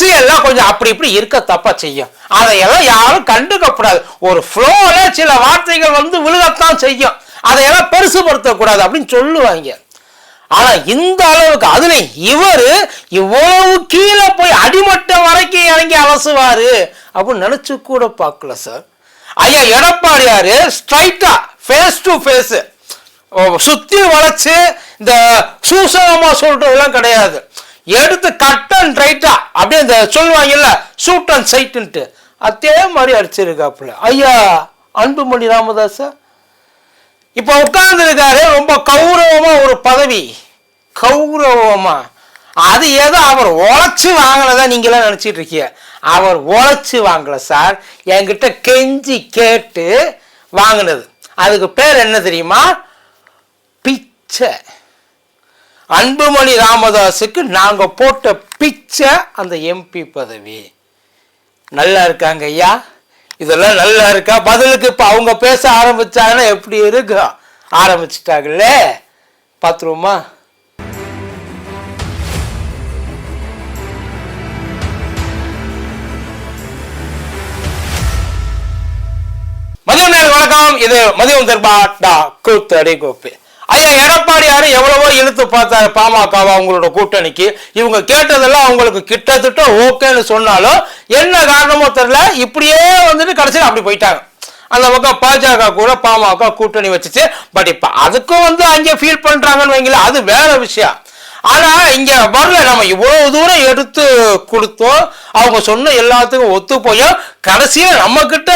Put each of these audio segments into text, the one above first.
அரசியல்லாம் கொஞ்சம் அப்படி இப்படி இருக்க தப்பா செய்யும். அதையெல்லாம் யாரும் கண்டுக்கப்படாது. ஒரு ஃப்ளோல சில வார்த்தைகள் வந்து விழுகத்தான் செய்யும். அதையெல்லாம் பெருசுபடுத்தக்கூடாது அப்படின்னு சொல்லுவாங்க. ஆனா இந்த அளவுக்கு அதுல இவரு இவ்வளவு கீழே போய் அடிமட்டம் வரைக்கும் இறங்கி அலசுவாரு அப்படின்னு நினைச்சு கூட பார்க்கல சார். ஐயா எடப்பாடியாரு ஸ்ட்ரைட்டா ஃபேஸ் டு ஃபேஸ் சுத்தி வளைச்சு இந்த சூசகமா சொல்றதெல்லாம் கிடையாது. எடுத்து கட் அண்ட் ரைட்டா அப்படியே இந்த சொல்லுவாங்கல்ல ஷூட் அண்ட் சைட்டுன்ட்டு அதே மாதிரி அடிச்சிருக்காப்புல ஐயா அன்புமணி ராமதாஸ். இப்ப உட்கார்ந்து இருக்காரு, ரொம்ப கௌரவமா ஒரு பதவி, கௌரவமா. அது ஏதோ அவர் உழைச்சு வாங்கினதா நீங்க எல்லாம் நினைச்சிட்டு இருக்கீங்க. அவர் உழைச்சு வாங்கல சார், என்கிட்ட கெஞ்சி கேட்டு வாங்கினது. அதுக்கு பேர் என்ன தெரியுமா? பிச்சை. அன்புமணி ராமதாஸுக்கு நாங்க போட்ட பிச்சை அந்த எம்பி பதவி. நல்லா இருக்காங்க ஐயா, இதெல்லாம் நல்லா இருக்கா? பதிலுக்கு இப்ப அவங்க பேச ஆரம்பிச்சாங்கன்னா எப்படி இருக்கு? ஆரம்பிச்சுட்டாங்கல்ல, பாத்துருவோமா? மதியம் நேரம் வணக்கம். இது மதியம் தர்பாட்டா கூத்தடி கோப்பி. ஐயா எடப்பாடியாரு எவ்வளவோ இழுத்து பார்த்தாரு பாமகவா அவங்களோட கூட்டணிக்கு. இவங்க கேட்டதெல்லாம் அவங்களுக்கு கிட்டத்தட்ட ஓகேன்னு சொன்னாலும் என்ன காரணமோ தெரியல, இப்படியே வந்துட்டு கடைசியில் அப்படி போயிட்டாங்க. அந்த பக்கம் பாஜக கூட பாமக கூட்டணி வச்சுச்சு. பட் இப்ப அதுக்கும் வந்து அங்கே ஃபீல் பண்றாங்கன்னு வைங்களேன், அது வேற விஷயம். ஆனா இங்க வரல, நம்ம இவ்வளவு தூரம் எடுத்து கொடுத்தோம், அவங்க சொன்ன எல்லாத்துக்கும் ஒத்து போயும் கடைசியில நம்ம கிட்ட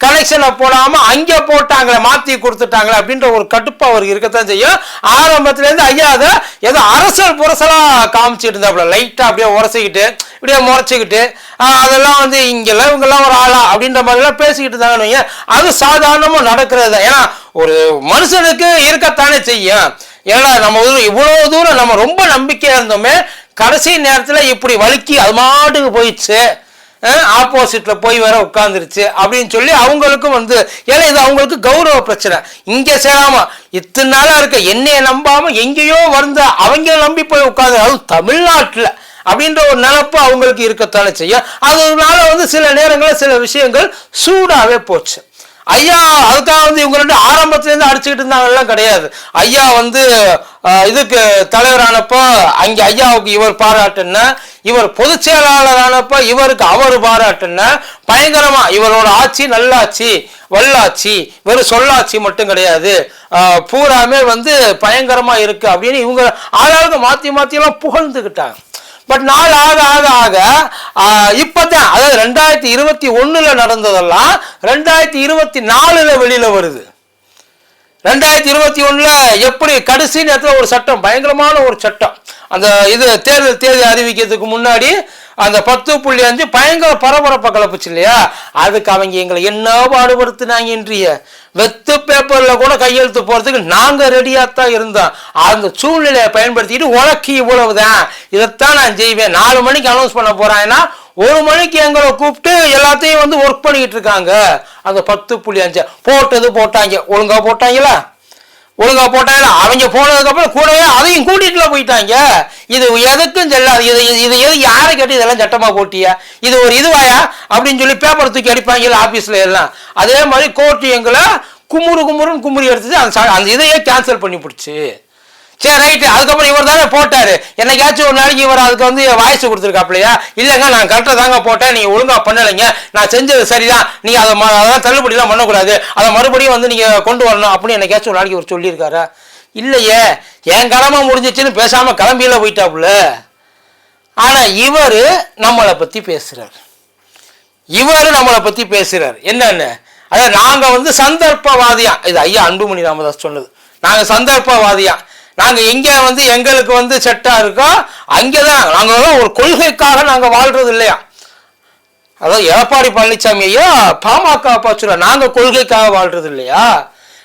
கனெக்ஷனை போடாம அங்க போட்டாங்களே, மாத்தி கொடுத்துட்டாங்களே அப்படின்ற ஒரு கடுப்பு அவருக்கு இருக்கத்தான் செய்யும். ஆரம்பத்துல இருந்து ஐயா அதை ஏதோ அரசல் புரசலா காமிச்சிட்டு இருந்தாப்புல, லைட்டா அப்படியே உரசிக்கிட்டு இப்படியே முறைச்சிக்கிட்டு அதெல்லாம் வந்து இங்கெல்லாம் இவங்கெல்லாம் ஒரு ஆளா அப்படின்ற மாதிரி எல்லாம் பேசிக்கிட்டு இருந்தாங்கன்னு. அது சாதாரணமா நடக்கிறது தான். ஏன்னா ஒரு மனுஷனுக்கு இருக்கத்தானே செய்யும். ஏன்னா நம்ம இவ்வளவு தூரம் நம்ம ரொம்ப நம்பிக்கையா இருந்தோமே, கடைசி நேரத்துல இப்படி வலிக்கி அது மாட்டுக்கு போயிடுச்சு, ஆப்போசிட்ல போய் வேற உட்கார்ந்துருச்சு அப்படின்னு சொல்லி அவங்களுக்கும் வந்து, ஏன்னா இது அவங்களுக்கு கௌரவ பிரச்சனை. இங்க சேராம இத்தனை நாளா இருக்க என்னைய நம்பாம எங்கேயோ வந்து அவங்க நம்பி போய் உட்கார்ந்து, அதுவும் தமிழ்நாட்டுல அப்படின்ற ஒரு நினைப்பு அவங்களுக்கு இருக்கத்தானே செய்யும். அதனால வந்து சில நேரங்களில் சில விஷயங்கள் சூடாவே போச்சு. ஐயா அதுக்காக வந்து இவங்க ரெண்டு ஆரம்பத்துல இருந்து அடிச்சுக்கிட்டு இருந்தாங்கலாம் கிடையாது. ஐயா வந்து இதுக்கு தலைவரானப்போ அங்க ஐயாவுக்கு இவர் பாராட்டுன்னா, இவர் பொதுச் செயலாளர் ஆனப்போ இவருக்கு அவர் பாராட்டுன்னா, பயங்கரமா இவரோட ஆட்சி நல்லாட்சி வல்லாட்சி வெறும் சொல்லாட்சி மட்டும் கிடையாது, பூராமே வந்து பயங்கரமா இருக்கு அப்படின்னு இவங்க ஆளாளுக்கு மாத்தி மாத்தி எல்லாம் புகழ்ந்துக்கிட்டாங்க. பட் நாள் ஆக ஆக ஆக இப்பதான், அதாவது 2021 நடந்ததெல்லாம் 2024 வெளியில வருது. 2021 எப்படி கடைசி நேரத்தில் ஒரு சட்டம், பயங்கரமான ஒரு சட்டம், அந்த இது தேர்தல் தேதி அறிவிக்கிறதுக்கு முன்னாடி அந்த 10.5 பயங்கர பரபரப்பை கலப்புச்சு இல்லையா? அதுக்கு அவங்க எங்களை என்ன பாடுபடுத்தினாங்க. இன்றைய வெத்து பேப்பர்ல கூட கையெழுத்து போறதுக்கு நாங்க ரெடியாத்தான் இருந்தோம். அந்த சூழ்நிலையை பயன்படுத்திட்டு உனக்கு இவ்வளவுதான், இதைத்தான் நான் செய்வேன், 4 மணிக்கு அனௌன்ஸ் பண்ண போறாங்கன்னா 1 மணிக்கு எங்களை கூப்பிட்டு எல்லாத்தையும் வந்து ஒர்க் பண்ணிக்கிட்டு இருக்காங்க. அந்த 10.5 போட்டது போட்டாங்க, ஒழுங்கா போட்டாங்களா? ஒழுங்கா போட்டாங்க. அவங்க போனதுக்கு அப்புறம் கூடவே அதையும் கூட்டிட்டுல போயிட்டாங்க. இது எதுக்கும் செல்லாது. இது எது யாரை கேட்டு இதெல்லாம் சட்டமா போட்டியா, இது ஒரு இதுவாயா அப்படின்னு சொல்லி பேப்பர் தூக்கி அடிப்பாங்கல்ல ஆபீஸ்ல எல்லாம். அதே மாதிரி கோர்ட்டு எங்களை குமுறுன்னு குமுறி எடுத்துட்டு அந்த இதையே கேன்சல் பண்ணி பிடிச்சு. சரி ரைட்டு, அதுக்கப்புறம் இவர் தானே போட்டாரு, என்னைக்காச்சும் ஒரு நாளைக்கு இவர் அதுக்கு வந்து வாய்ஸ் கொடுத்துருக்காப்லையா? இல்லைங்க நான் கரெக்டாக தாங்க போட்டேன், நீங்க ஒழுங்கா பண்ணலைங்க, நான் செஞ்சது சரிதான், நீங்க அதெல்லாம் தள்ளுபடிலாம் பண்ணக்கூடாது, அதை மறுபடியும் வந்து நீங்க கொண்டு வரணும் அப்படின்னு என்னைக்காச்சும் ஒரு நாளைக்கு இவர் சொல்லியிருக்காரா? இல்லையே, என் கடமை முடிஞ்சிச்சுன்னு பேசாம கிளம்பியில போயிட்டாப்புல. ஆனா இவரு நம்மளை பத்தி பேசுறாரு. என்னன்னு, அதாவது நாங்க வந்து சந்தர்ப்பவாதியா, இது ஐயா அன்புமணி ராமதாஸ் சொன்னது, நாங்க சந்தர்ப்பவாதியா, நாங்க எங்க வந்து எங்களுக்கு வந்து செட்டா இருக்கோ அங்கேதான், நாங்க ஒரு கொள்கைக்காக நாங்க வாழ்றது இல்லையா? அதாவது எடப்பாடி பழனிசாமி ஐயா பாமக பாச்சுரா, நாங்க கொள்கைக்காக வாழ்றது இல்லையா?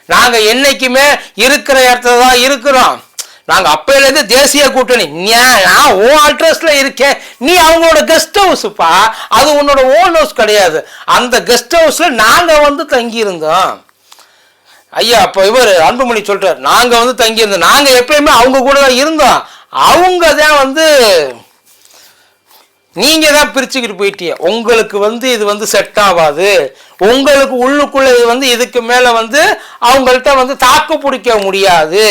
நாங்க என்னைக்குமே இருக்கிற இடத்துல தான் இருக்கிறோம். நாங்க அப்பையில இருந்து தேசிய கூட்டணி, நான் ஓன் அட்ரஸ்ல இருக்கேன், நீ அவங்களோட கெஸ்ட் ஹவுஸ்ப்பா, அது உன்னோட ஓன் ஹவுஸ் கிடையாது. அந்த கெஸ்ட் ஹவுஸ்ல நாங்க வந்து தங்கி இருந்தோம். ஐயா அப்ப இவர் அன்புமணி சொல்றாரு, நாங்க வந்து தங்கி இருந்தோம், நாங்க எப்பயுமே அவங்க கூட தான் இருந்தோம், அவங்க தான் வந்து நீங்க தான் பிரிச்சுக்கிட்டு போயிட்டீங்க. உங்களுக்கு வந்து இது வந்து செட் ஆகாது, உங்களுக்கு உள்ளுக்குள்ள இது வந்து இதுக்கு மேல வந்து அவங்கள்ட்ட வந்து தாக்கு பிடிக்க முடியாது,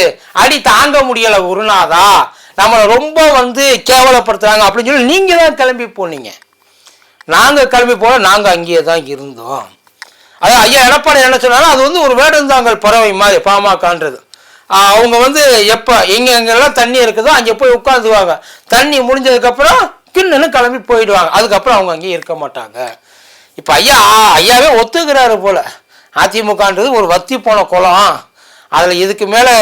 அடி தாங்க முடியல குருநாதா, நம்மளை ரொம்ப வந்து கேவலப்படுத்துறாங்க அப்படின்னு சொல்லி நீங்க தான் கிளம்பி போனீங்க. நாங்க கிளம்பி போல நாங்க அங்கேயே தான் இருந்தோம். அதான் ஐயா எடப்பாடி என்ன சொன்னாலும் அது வந்து ஒரு வேடந்தாங்கல் பறவை மாதிரி பாமகன்றது. அவங்க வந்து எப்போ எங்கெங்கெல்லாம் தண்ணி இருக்குதோ அங்கே போய் உட்காந்துக்குவாங்க, தண்ணி முடிஞ்சதுக்கப்புறம் கிண்ணுன்னு கிளம்பி போயிடுவாங்க, அதுக்கப்புறம் அவங்க அங்கேயே இருக்க மாட்டாங்க. இப்போ ஐயாவே ஒத்துக்கிறாரு போல, அதிமுகன்றது ஒரு வத்தி போன குளம், அதில் இதுக்கு மேலே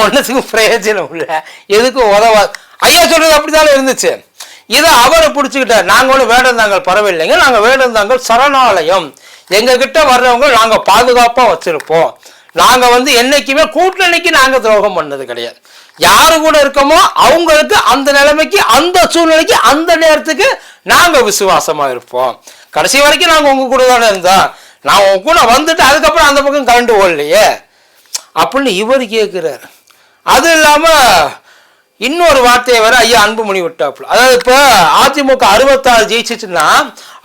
ஒன்றுத்துக்கும் பிரயோஜனம் இல்லை, எதுக்கும் உதவாது. ஐயா சொல்றது அப்படித்தானே இருந்துச்சு. இதை அவரை பிடிச்சிக்கிட்டார். நாங்கள் ஒன்றும் வேடந்தாங்கல் பறவை இல்லைங்க, நாங்கள் வேடந்தாங்கல் சரணாலயம், எங்ககிட்ட வர்றவங்க நாங்கள் பாதுகாப்பாக வச்சுருப்போம், நாங்கள் வந்து என்னைக்குமே கூட்டணிக்கு நாங்கள் துரோகம் பண்ணது கிடையாது, யாரு கூட இருக்கோமோ அவங்களுக்கு அந்த நிலைமைக்கு அந்த சூழ்நிலைக்கு அந்த நேரத்துக்கு நாங்கள் விசுவாசமாக இருப்போம், கடைசி வரைக்கும் நாங்கள் உங்க கூட தானே இருந்தோம், நான் உங்க கூட வந்துட்டு அதுக்கப்புறம் அந்த பக்கம் கரண்ட் ஓடலையே அப்படின்னு இவர் கேட்குறாரு. அது இல்லாமல் இன்னொரு வார்த்தையை வர ஐயா அன்புமணி விட்டாப்புல. அதாவது இப்போ அதிமுக 66 ஜெயிச்சிச்சுன்னா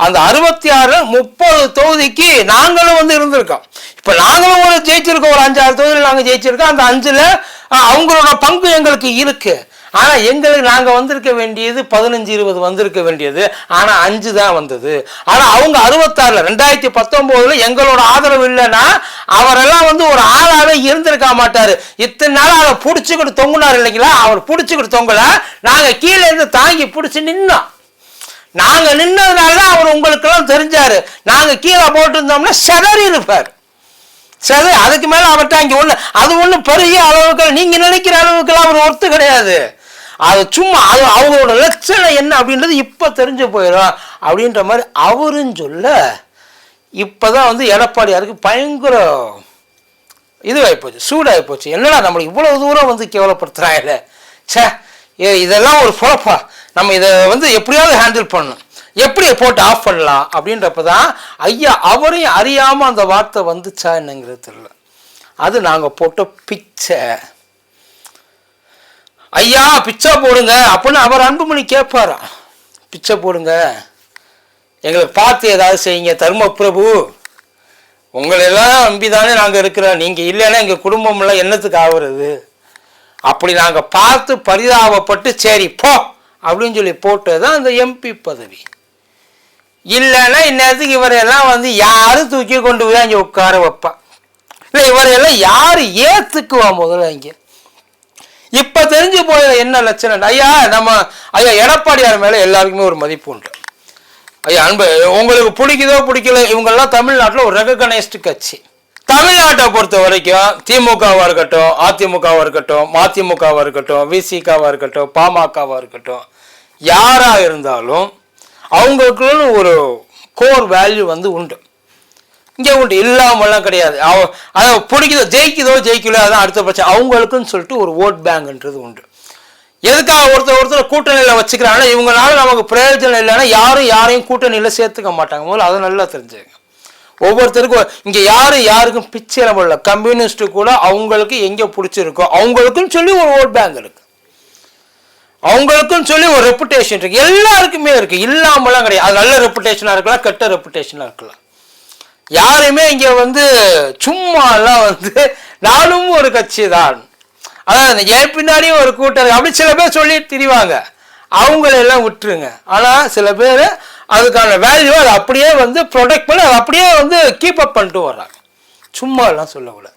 அந்த 66 30 தொகுதிக்கு நாங்களும் வந்து இருந்திருக்கோம். இப்போ நாங்களும் ஒரு ஜெயிச்சிருக்கோம், ஒரு 5-6 தொகுதியில் நாங்கள் ஜெயிச்சிருக்கோம். அந்த 5ல் அவங்களோட பங்கு எங்களுக்கு இருக்கு. ஆனால் எங்களுக்கு நாங்கள் வந்திருக்க வேண்டியது 15-20 வந்திருக்க வேண்டியது, ஆனால் 5 தான் வந்தது. ஆனால் அவங்க 66 2019 எங்களோட ஆதரவு இல்லைன்னா அவரெல்லாம் வந்து ஒரு ஆளாவே இருந்திருக்க மாட்டாரு. இத்தனை நாள் அதை பிடிச்சிக்கிட்டு தொங்குனார் இல்லைங்களா, அவர் பிடிச்சிக்கிட்டு தொங்கல, நாங்கள் கீழே இருந்து தாங்கி பிடிச்சி நின்னோம். நாங்கள் நின்னதுனால தான் அவர் உங்களுக்கெல்லாம் தெரிஞ்சாரு. நாங்கள் கீழே போட்டிருந்தோம்னா செதறி இருப்பார். சரி, அதுக்கு மேலே அவர்கிட்ட அங்கே ஒன்று அது ஒன்றும் பெரிய அளவுக்கு நீங்கள் நினைக்கிற அளவுக்குலாம் அவர் ஒர்த்து கிடையாது. அது சும்மா அது அவங்களோட லட்சணம் என்ன அப்படின்றது இப்போ தெரிஞ்சு போயிடும் அப்படின்ற மாதிரி அவரும் சொல்ல, இப்போதான் வந்து எடப்பாடியாருக்கு பயங்கர இதுவாகிப்போச்சு, சூடாகிப்போச்சு. என்னடா நம்மளுக்கு இவ்வளோ தூரம் வந்து கேவலப்படுத்துகிறாங்க, சே இதெல்லாம் ஒரு பொழப்பா, நம்ம இதை வந்து எப்படியாவது ஹேண்டில் பண்ணணும், எப்படி போட்டு ஆஃப் பண்ணலாம் அப்படின்றப்ப தான் ஐயா அவரையும் அறியாமல் அந்த வார்த்தை வந்துச்சா என்னங்கிறது தெரியல. அது நாங்கள் போட்ட பிச்சை. ஐயா பிச்சை போடுங்க அப்படின்னு அவர் அன்புமணி கேட்பாரா, பிச்சை போடுங்க எங்களுக்கு பார்த்து ஏதாவது செய்யுங்க தர்ம பிரபு, உங்களெல்லாம் நம்பிதானே நாங்கள் இருக்கிறோம், நீங்கள் இல்லைன்னா எங்கள் குடும்பம்லாம் என்னத்துக்கு ஆகுறது, அப்படி நாங்கள் பார்த்து பரிதாபப்பட்டு சரி போ அப்படின்னு சொல்லி போட்டது தான் அந்த எம்பி பதவி. இல்லைன்னா இந்நேரத்துக்கு இவரையெல்லாம் வந்து யாரும் தூக்கி கொண்டு போய் அங்கே உட்கார வைப்பா, இல்லை இவரையெல்லாம் யார் ஏற்றுக்குவா முதல்ல இங்கே. இப்போ தெரிஞ்சு போய் என்ன லட்சணம் ஐயா, நம்ம ஐயா எடப்பாடியார் மேலே எல்லாருக்குமே ஒரு மதிப்பு உண்டு. ஐயா அன்பு, உங்களுக்கு பிடிக்குதோ பிடிக்கல, இவங்கெல்லாம் தமிழ்நாட்டில் ஒரு ரெகக்னைஸ்டு கட்சி. தமிழ்நாட்டை பொறுத்த வரைக்கும் திமுகவாக இருக்கட்டும், அதிமுகவாக இருக்கட்டும், மதிமுகவாக இருக்கட்டும், விசிகாவாக இருக்கட்டும், பாமகவாக இருக்கட்டும், யாராக இருந்தாலும் அவங்களுக்குன்னு ஒரு கோர் வேல்யூ வந்து உண்டு, இங்கே உண்டு, இல்லாமலாம் கிடையாது. அதை பிடிக்குதோ ஜெயிக்குதோ ஜெயிக்கலையோ அதான் அடுத்த பட்சம், அவங்களுக்குன்னு சொல்லிட்டு ஒரு ஓட் பேங்க்ன்றது உண்டு. எதுக்காக ஒருத்தர் கூட்டணியில் வச்சுக்கிறாங்கன்னா இவங்களால நமக்கு பிரயோஜனம் இல்லைன்னா யாரையும் கூட்டணியில் சேர்த்துக்க மாட்டாங்க. முதல்ல அதை நல்லா தெரிஞ்சுங்க. ஒவ்வொருத்தருக்கும் இங்கே யாருக்கும் பிச்சை பண்ணல, கம்யூனிஸ்ட்டு கூட அவங்களுக்கு எங்கே பிடிச்சிருக்கோ அவங்களுக்குன்னு சொல்லி ஒரு ஓட் பேங்க் இருக்கு, அவங்களுக்குன்னு சொல்லி ஒரு ரெப்புடேஷன் இருக்கு, எல்லாருக்குமே இருக்கு, இல்லாமலாம் கிடையாது. அது நல்ல ரெப்புடேஷனாக இருக்கலாம், கெட்ட ரெப்புடேஷனாக இருக்கலாம். யாருமே இங்கே வந்து சும்மாலாம் வந்து நானும் ஒரு கட்சி தான், அதான் என் பின்னாடியும் ஒரு கூட்டம் அப்படி சில பேர் சொல்லி திரிவாங்க, அவங்களெல்லாம் விட்டுருங்க. ஆனால் சில பேர் அதுக்கான வேல்யூ அதை அப்படியே வந்து ப்ரொடெக்ட் பண்ணி அதை அப்படியே வந்து கீப் அப் பண்ணிட்டு வர்றாங்க, சும்மா எல்லாம் சொல்லக்கூடாது.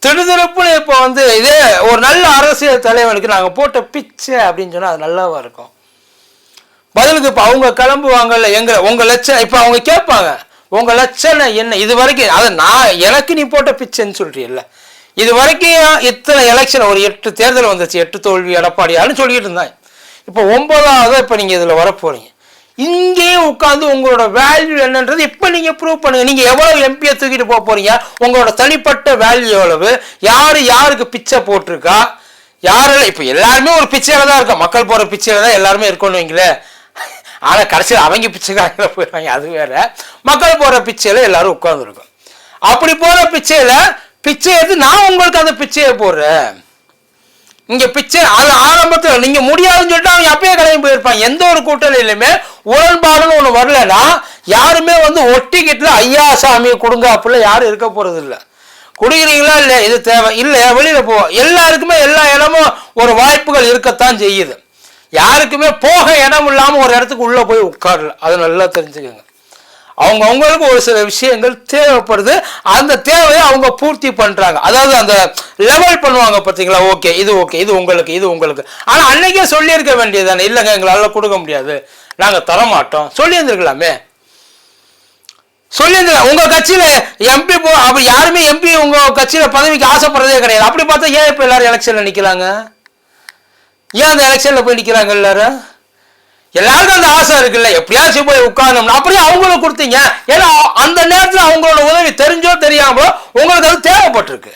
திடுதிருப்புன்னு இப்போ வந்து இதே ஒரு நல்ல அரசியல் தலைவனுக்கு நாங்கள் போட்ட பிச்சை அப்படின்னு சொன்னால் அது நல்லாவா இருக்கும். பதிலுக்கு இப்போ அவங்க கிளம்புவாங்கல்ல, உங்கள் லட்சம் இப்போ அவங்க கேட்பாங்க, உங்கள் லட்சணம் என்ன, இது வரைக்கும் அதை எனக்கு நீ போட்ட பிச்சைன்னு சொல்றீல்ல, இது வரைக்கும் இத்தனை எலெக்ஷன் ஒரு 8 தேர்தல் வந்துச்சு, 8 தோல்வி எடப்பாடியான்னு சொல்லிட்டு இருந்தாங்க. இப்போ 9வது இப்போ நீங்கள் இதில் வரப்போறீங்க, இங்கேயே உட்காந்து உங்களோட வேல்யூ என்னன்றது இப்போ நீங்கள் ப்ரூவ் பண்ணுங்க. நீங்கள் எவ்வளவு எம்பியை தூக்கிட்டு போக போறீங்க, உங்களோட தனிப்பட்ட வேல்யூ எவ்வளவு, யாருக்கு பிச்சை போட்டிருக்கா, யாரெல்லாம் இப்போ எல்லாருமே ஒரு பிச்சையில தான் இருக்கோம், மக்கள் போகிற பிச்சையில தான் எல்லாருமே இருக்கணும் வைங்களேன். ஆனால் கடைசியில் அவங்க பிச்சைக்காக போயிடுவாங்க, அது வேற. மக்கள் போகிற பிச்சையில எல்லாரும் உட்காந்துருக்கோம். அப்படி போகிற பிச்சை எடுத்து நான் உங்களுக்கு அந்த பிச்சையை போடுறேன், இங்க பிச்சை அது ஆரம்பத்தில் நீங்க முடியாதுன்னு சொல்லிட்டு அவங்க அப்பயே கிளம்பி போயிருப்பாங்க. எந்த ஒரு கூட்டணியிலுமே உடன்பாடுன்னு ஒண்ணு வரலன்னா யாருமே வந்து ஒட்டிக்கிட்டுல ஐயா சாமி கொடுங்க அப்படிலாம் யாரும் இருக்க போறது இல்லை. குடிக்கிறீங்களா இல்ல, இது தேவை இல்ல, வெளியில போ. எல்லாருக்குமே எல்லா இடமும் ஒரு வாய்ப்புகள் இருக்கத்தான் செய்யுது. யாருக்குமே போக இடம் இல்லாம ஒரு இடத்துக்கு உள்ள போய் உட்காரல. அதை நல்லா தெரிஞ்சுக்கோங்க. அவங்களுக்கு ஒரு சில விஷயங்கள் தேவைப்படுது, அந்த தேவையை அவங்க பூர்த்தி பண்றாங்க. அதாவது அந்த லெவல் பண்ணுவாங்க பார்த்தீங்களா, ஓகே இது உங்களுக்கு இது உங்களுக்கு. ஆனா அன்னைக்கே சொல்லியிருக்க வேண்டியதானே, இல்லைங்க எங்களால கொடுக்க முடியாது, நாங்க தரமாட்டோம் சொல்லியிருந்திருக்கலாமே. சொல்லியிருந்தேன் உங்க கட்சியில எம்பி அப்படி யாருமே எம்பி உங்க கட்சியில பதவிக்கு ஆசைப்படுறதே கிடையாது. அப்படி பார்த்தா ஏன் இப்ப எல்லாரும் எலெக்ஷன்ல நிக்கிறாங்க? ஏன் அந்த எலெக்ஷன்ல போய் நிக்கிறாங்க எல்லாரும்? எல்லாருக்கும் அந்த ஆசை இருக்குல்ல, எப்படியாச்சும் போய் உட்கார்ந்தோம்னா. அப்படியே அவங்களும் கொடுத்தீங்க. ஏன்னா அந்த நேரத்தில் அவங்களோட உதவி தெரிஞ்சோ தெரியாமலோ உங்களுக்கு அது தேவைப்பட்டிருக்கு,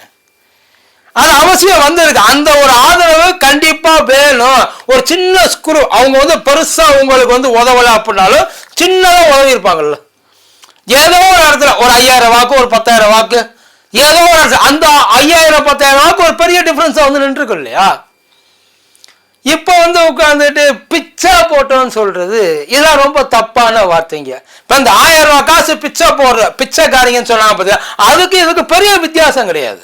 அது அவசியம் வந்திருக்கு. அந்த ஒரு ஆதரவு கண்டிப்பா வேணும். ஒரு சின்ன ஸ்குரு அவங்க வந்து பெருசா உங்களுக்கு வந்து உதவல அப்படின்னாலும் சின்னதா உதவி இருப்பாங்கல்ல. ஏதோ ஒரு இடத்துல ஒரு 5000 வாக்கு ஒரு 10,000 வாக்கு ஏதோ ஒரு இடத்துல அந்த 5000 10,000 வாக்கு ஒரு பெரிய டிஃபரன்ஸா வந்து நின்றுருக்கு இல்லையா? இப்ப வந்து உட்கார்ந்துட்டு பிச்சை போட்டோன்னு சொல்றது இதெல்லாம் ரொம்ப தப்பான வார்த்தைங்க. இப்ப இந்த 1000 ரூபாய் காசு பிச்சை போடுற பிச்சைக்காரங்கன்னு சொன்னாங்க பார்த்தா அதுக்கு இதுக்கு பெரிய வித்தியாசம் கிடையாது.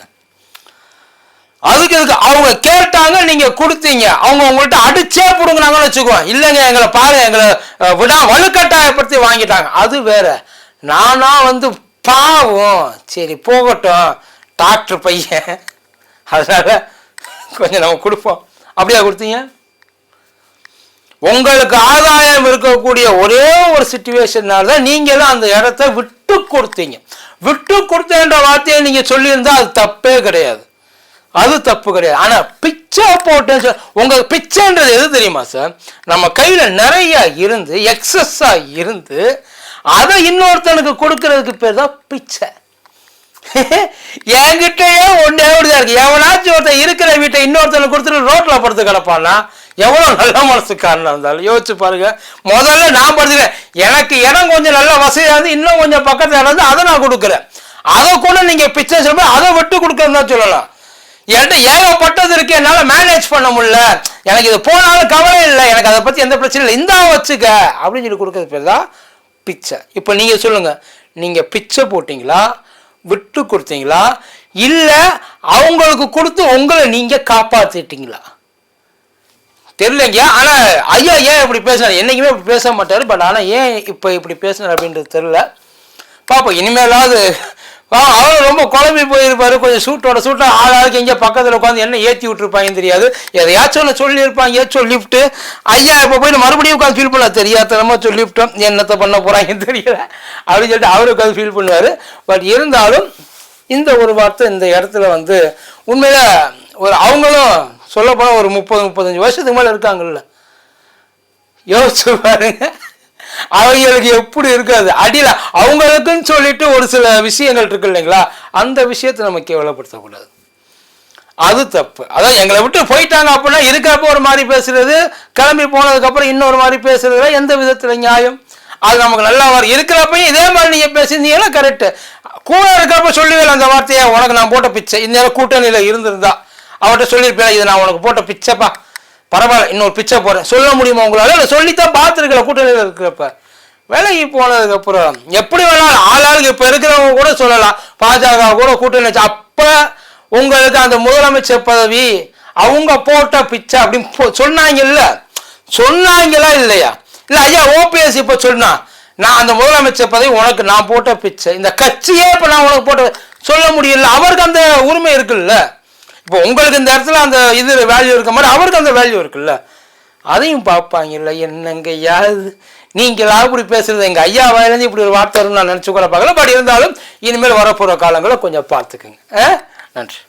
அதுக்கு இதுக்கு அவங்க கேட்டாங்க, நீங்க கொடுத்தீங்க. அவங்க உங்கள்கிட்ட அடிச்சே புடுங்கினாங்கன்னு வச்சுக்கோ, இல்லைங்க எங்களை பாரு எங்களை விடா வலுக்கட்டாயப்படுத்தி வாங்கிட்டாங்க, அது வேற. நானா வந்து பாவம் சரி போகட்டும் டாக்டர் பையன் அதனால கொஞ்சம் நம்ம கொடுப்போம், அப்படியா கொடுத்தீங்க? உங்களுக்கு ஆதாயம் இருக்கக்கூடிய ஒரே ஒரு சிச்சுவேஷனால தான் நீங்களும் அந்த இடத்த விட்டு கொடுத்தீங்க. விட்டு கொடுத்தேன்ற வார்த்தையை நீங்க சொல்லியிருந்தா அது தப்பே கிடையாது, அது தப்பு கிடையாது. ஆனா பிச்சை போட்டேன்னு உங்க பிச்சைன்றது எது தெரியுமா சார்? நம்ம கையில நிறைய இருந்து எக்ஸஸா இருந்து அதை இன்னொருத்தனுக்கு கொடுக்கறதுக்கு பேர் தான் பிச்சை. என்கிட்டயே ஒன்னே ஒன்றுதான் இருக்கு. எவனாச்சும் ஒருத்தன் இருக்கிற வீட்டை இன்னொருத்தனுக்கு கொடுத்துட்டு ரோட்ல படுத்து கிடப்பான்னா எவ்வளவு நல்ல மனசுக்காரனா இருந்தாலும் யோசிச்சு பாருங்க. முதல்ல நான் படுத்துக்கிறேன், எனக்கு இடம் கொஞ்சம் நல்ல வசதியா இருந்து இன்னும் கொஞ்சம் பக்கத்துல இருந்து அதை நான் கொடுக்குறேன். அதை கூட நீங்க பிச்சை சொல்ல அதை விட்டு கொடுக்கறதா சொல்லலாம். என்கிட்ட ஏகப்பட்டது இருக்கு, என்னால மேனேஜ் பண்ண முடியல, எனக்கு இது போனாலும் கவலை இல்லை, எனக்கு அதை பத்தி எந்த பிரச்சனையும் இல்லை, இந்தா வச்சுக்க அப்படின்னு சொல்லி கொடுக்கறது பேர் தான் பிச்சை. இப்ப நீங்க சொல்லுங்க, நீங்க பிச்சை போட்டீங்களா, விட்டு கொடுத்தீங்களா, இல்ல அவங்களுக்கு கொடுத்து உங்களை நீங்க காப்பாத்திட்டீங்களா? தெரியலங்க. ஆனா ஐயா ஏன் இப்படி பேசுறாரு? என்னைக்குமே இப்படி பேச மாட்டாரு. பட் ஆனா ஏன் இப்ப இப்படி பேசுறாரு அப்படின்றது தெரியல. பாப்போம் இனிமேலாவது. அவரும் ரொம்ப குழம்பி போயிருப்பாரு, கொஞ்சம் சூட்டா ஆளாளுக்கு எங்க பக்கத்துல உட்காந்து என்ன ஏற்றி விட்டுருப்பாங்கன்னு தெரியாது. எதையாச்சும் ஒன்று சொல்லியிருப்பாங்க, சொல்லிவிட்டு ஐயா இப்ப போய் மறுபடியும் உட்காந்து ஃபீல் பண்ண தெரியாதனமா சொல்லிவிட்டோம், என்னத்தை பண்ண போறாங்கன்னு தெரியல அப்படின்னு சொல்லிட்டு அவரு உட்காந்து ஃபீல் பண்ணுவாரு. பட் இருந்தாலும் இந்த ஒரு வார்த்தை இந்த இடத்துல வந்து உண்மையில ஒரு அவங்களும் சொல்ல போனா ஒரு 30-35 வருஷத்துக்கு மேல இருக்காங்கல்ல, யோசிச்சு பாருங்க அவங்களுக்கு எப்படி இருக்காது. அடியில அவங்களுக்குன்னு சொல்லிட்டு ஒரு சில விஷயங்கள் இருக்கு இல்லைங்களா, அந்த விஷயத்தை நம்ம கேவலப்படுத்தக்கூடாது, அது தப்பு. அதான் எங்களை விட்டு போயிட்டாங்க அப்படின்னா இருக்கிறப்ப ஒரு மாதிரி பேசுறது, கிளம்பி போனதுக்கு அப்புறம் இன்னொரு மாதிரி பேசுறதுல எந்த விதத்துல நியாயம்? அது நமக்கு நல்லா வரும். இருக்கிறப்பையும் இதே மாதிரி நீங்க பேசியிருந்தீங்கன்னா கரெக்ட். கூட இருக்கிறப்ப சொல்லுவேன் அந்த வார்த்தையை, உனக்கு நான் போட்ட பிச்சை, இந்த கூட்டணியில இருந்திருந்தா அவர்கிட்ட சொல்லியிருப்பேன், இது நான் உனக்கு போட்ட பிச்சைப்பா, பரவாயில்ல இன்னொரு பிச்சை போறேன் சொல்ல முடியுமா உங்களால? இல்லை சொல்லித்தான் பார்த்துருக்கல கூட்டணியில் இருக்கிறப்ப. விலகி போனதுக்கு அப்புறம் எப்படி வேணாலும் ஆளாளுக்கு இப்ப இருக்கிறவங்க கூட சொல்லலாம், பாஜக கூட கூட்டணி வச்சு அப்ப உங்களுக்கு அந்த முதலமைச்சர் பதவி அவங்க போட்ட பிச்சை அப்படின்னு சொன்னாங்கல்ல, சொன்னாங்களா இல்லையா? இல்ல ஐயா ஓபிஎஸ் இப்ப சொன்னா நான் அந்த முதலமைச்சர் பதவி உனக்கு நான் போட்ட பிச்சை, இந்த கட்சியே இப்ப நான் உனக்கு போட்ட சொல்ல முடியல, அவருக்கு அந்த உரிமை இருக்குல்ல. இப்போ உங்களுக்கு இந்த இடத்துல அந்த இது வேல்யூ இருக்க மாதிரி அவருக்கு அந்த வேல்யூ இருக்குல்ல, அதையும் பார்ப்பாங்கல்ல. என்னங்க யாது நீங்களா இப்படி பேசுறது? எங்க ஐயா வாயிலேருந்து இப்படி ஒரு வார்த்தை நான் நினைச்சு கூட பார்க்கல. பட் இருந்தாலும் இனிமேல் வரப்போற காலங்களை கொஞ்சம் பார்த்துக்குங்க. நன்றி.